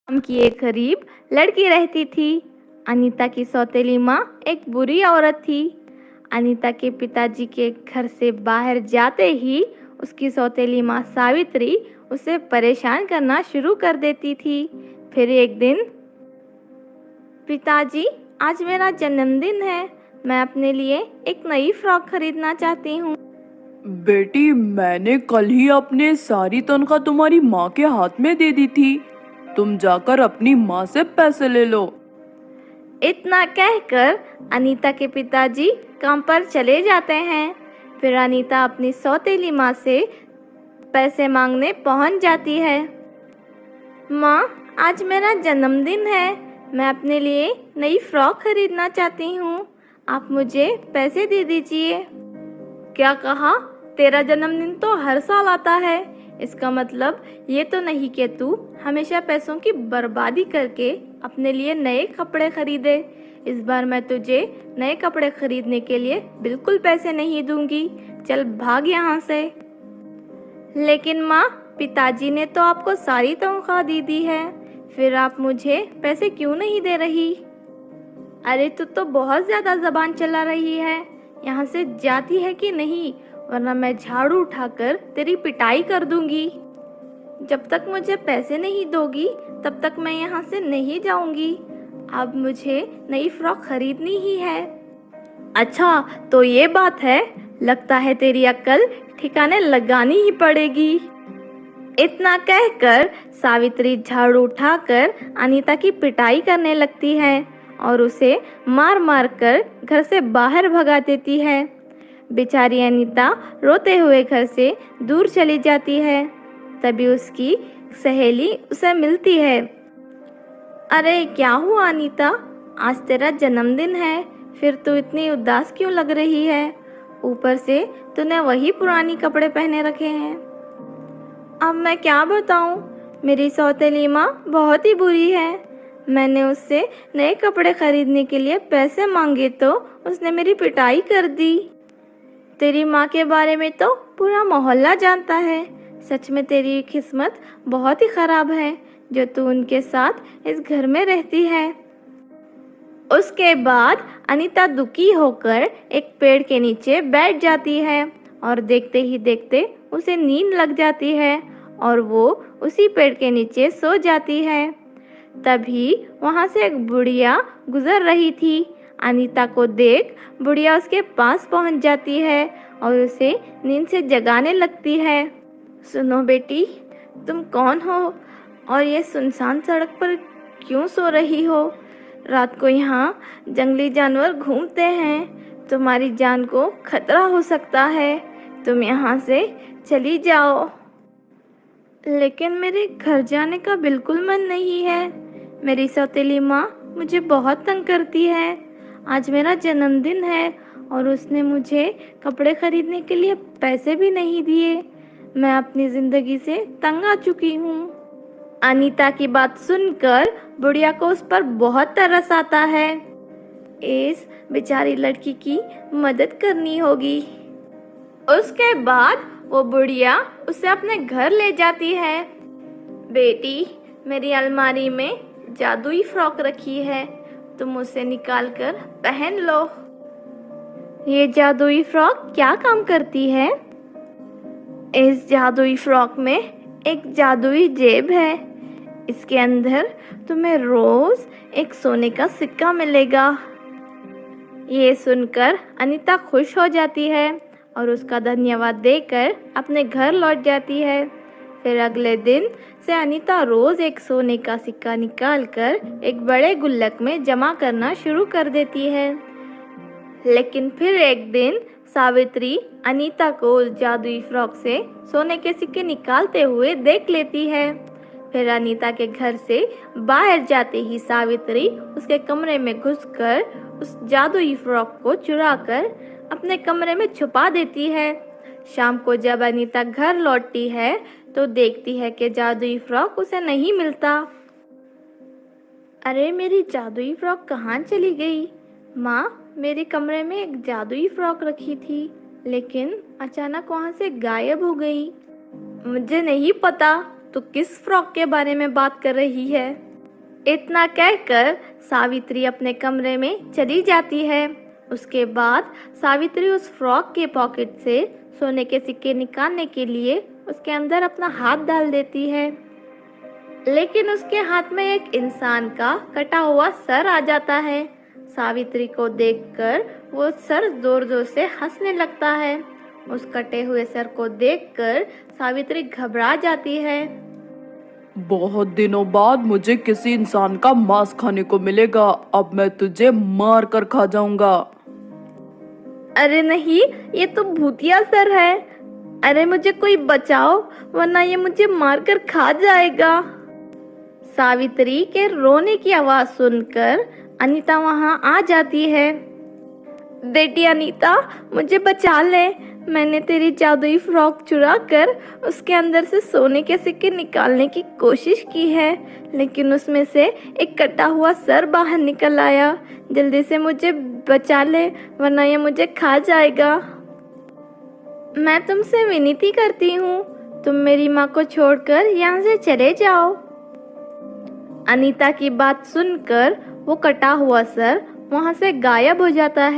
गांव की एक गरीब लड़की रहती थी। अनीता की सौतेली माँ एक बुरी औरत थी। अनीता के पिताजी के घर से बाहर जाते ही उसकी सौतेली माँ सावित्री उसे परेशान करना शुरू कर देती थी। फिर एक दिन, पिताजी, आज मेरा जन्मदिन है, मैं अपने लिए एक नई फ्रॉक खरीदना चाहती हूँ। बेटी, मैंने कल ही अपने सारी तनख्वाह तुम्हारी माँ के हाथ में दे दी थी। तुम जाकर अपनी माँ से पैसे ले लो। इतना कहकर अनीता के पिताजी काम पर चले जाते हैं। फिर अनीता अपनी सौतेली माँ से पैसे मांगने पहुंच जाती है। माँ, आज मेरा जन्मदिन है, मैं अपने लिए नई फ्रॉक खरीदना चाहती हूँ, आप मुझे पैसे दे दीजिए। क्या कहा? तेरा जन्मदिन तो हर साल आता है, इसका मतलब ये तो नहीं कि तू हमेशा पैसों की बर्बादी करके अपने लिए नए कपड़े खरीदे। इस बार मैं तुझे नए कपड़े खरीदने के लिए बिल्कुल पैसे नहीं दूंगी, चल भाग यहाँ से। लेकिन माँ, पिताजी ने तो आपको सारी तनख्वाह दे दी है, फिर आप मुझे पैसे क्यों नहीं दे रही? अरे तू तो बहुत ज़्यादा ज़बान चला रही है, यहाँ से जाती है कि नहीं, वरना मैं झाड़ू उठाकर तेरी पिटाई कर दूंगी। जब तक मुझे पैसे नहीं दोगी तब तक मैं यहाँ से नहीं जाऊंगी। अब मुझे नई फ्रॉक खरीदनी ही है। अच्छा, तो ये बात है, लगता है तेरी अक्ल ठिकाने लगानी ही पड़ेगी। इतना कहकर सावित्री झाड़ू उठाकर अनीता की पिटाई करने लगती है और उसे मार मार कर घर से बाहर भगा देती है। बेचारी अनीता रोते हुए घर से दूर चली जाती है। तभी उसकी सहेली उसे मिलती है। अरे क्या हुआ अनीता, आज तेरा जन्मदिन है, फिर तू इतनी उदास क्यों लग रही है? ऊपर से तूने वही पुरानी कपड़े पहने रखे हैं। अब मैं क्या बताऊं, मेरी सौतेली माँ बहुत ही बुरी है। मैंने उससे नए कपड़े खरीदने के लिए पैसे मांगे तो उसने मेरी पिटाई कर दी। तेरी माँ के बारे में तो पूरा मोहल्ला जानता है। सच में तेरी किस्मत बहुत ही खराब है जो तू उनके साथ इस घर में रहती है। उसके बाद अनीता दुखी होकर एक पेड़ के नीचे बैठ जाती है और देखते ही देखते उसे नींद लग जाती है और वो उसी पेड़ के नीचे सो जाती है। तभी वहाँ से एक बुढ़िया गुजर रही थी। अनीता को देख बुढ़िया उसके पास पहुँच जाती है और उसे नींद से जगाने लगती है। सुनो बेटी, तुम कौन हो और ये सुनसान सड़क पर क्यों सो रही हो? रात को यहाँ जंगली जानवर घूमते हैं, तुम्हारी जान को खतरा हो सकता है, तुम यहाँ से चली जाओ। लेकिन मेरे घर जाने का बिल्कुल मन नहीं है, मेरी सौतेली माँ मुझे बहुत तंग करती है। आज मेरा जन्मदिन है और उसने मुझे कपड़े खरीदने के लिए पैसे भी नहीं दिए। मैं अपनी ज़िंदगी से तंग आ चुकी हूँ। अनीता की बात सुनकर बुढ़िया को उस पर बहुत तरस आता है। इस बेचारी लड़की की मदद करनी होगी। उसके बाद वो बुढ़िया उसे अपने घर ले जाती है। बेटी, मेरी अलमारी में जादुई फ्रॉक रखी है, तुम उसे निकाल कर पहन लो। ये जादुई फ्रॉक क्या काम करती है? इस जादुई फ्रॉक में एक जादुई जेब है, इसके अंदर तुम्हें रोज एक सोने का सिक्का मिलेगा। ये सुनकर अनीता खुश हो जाती है और उसका धन्यवाद देकर अपने घर लौट जाती है। फिर अगले दिन से अनीता रोज एक सोने का सिक्का निकालकर एक बड़े गुल्लक में जमा करना शुरू कर देती है। लेकिन फिर एक दिन सावित्री अनीता को उस जादुई फ्रॉक से सोने के सिक्के निकालते हुए देख लेती है। फिर अनीता के घर से बाहर जाते ही सावित्री उसके कमरे में घुसकर उस जादुई फ्रॉक को चुराकर अपने कमरे में छुपा देती है। शाम को जब अनीता घर लौटती है तो देखती है कि जादुई फ्रॉक उसे नहीं मिलता। अरे मेरी जादुई फ्रॉक कहाँ चली गई? माँ, मेरे कमरे में एक जादुई फ्रॉक रखी थी, लेकिन अचानक वहाँ से गायब हो गई। मुझे नहीं पता तू किस फ्रॉक के बारे में बात कर रही है। इतना कहकर सावित्री अपने कमरे में चली जाती है। उसके बाद सावित्री उस फ्रॉक के पॉकेट से सोने के सिक्के निकालने के लिए उसके अंदर अपना हाथ डाल देती है, लेकिन उसके हाथ में एक इंसान का कटा हुआ सर आ जाता है। सावित्री को देखकर वो सर जोर जोर से हंसने लगता है। उस कटे हुए सर को देखकर सावित्री घबरा जाती है। बहुत दिनों बाद मुझे किसी इंसान का मांस खाने को मिलेगा। अब मैं तुझे मार कर खा जाऊंगा। अरे नहीं, ये तो भूतिया सर है। अरे मुझे कोई बचाओ, वरना ये मुझे मारकर खा जाएगा। सावित्री के रोने की आवाज सुनकर अनीता वहां आ जाती है। बेटी अनीता, मुझे बचा ले। मैंने तेरी जादुई फ्रॉक चुरा कर उसके अंदर से सोने के सिक्के निकालने की कोशिश की है, लेकिन उसमें से एक कटा हुआ सर बाहर निकल आया। जल्दी से मुझे बचा ले, वरना ये मुझे खा जाएगा। मैं तुमसे विनती करती हूँ, तुम मेरी माँ को छोड़कर यहाँ से चले जाओ। अनीता की बात सुनकर वो कटा हुआ सर वहाँ से गायब हो जाता है।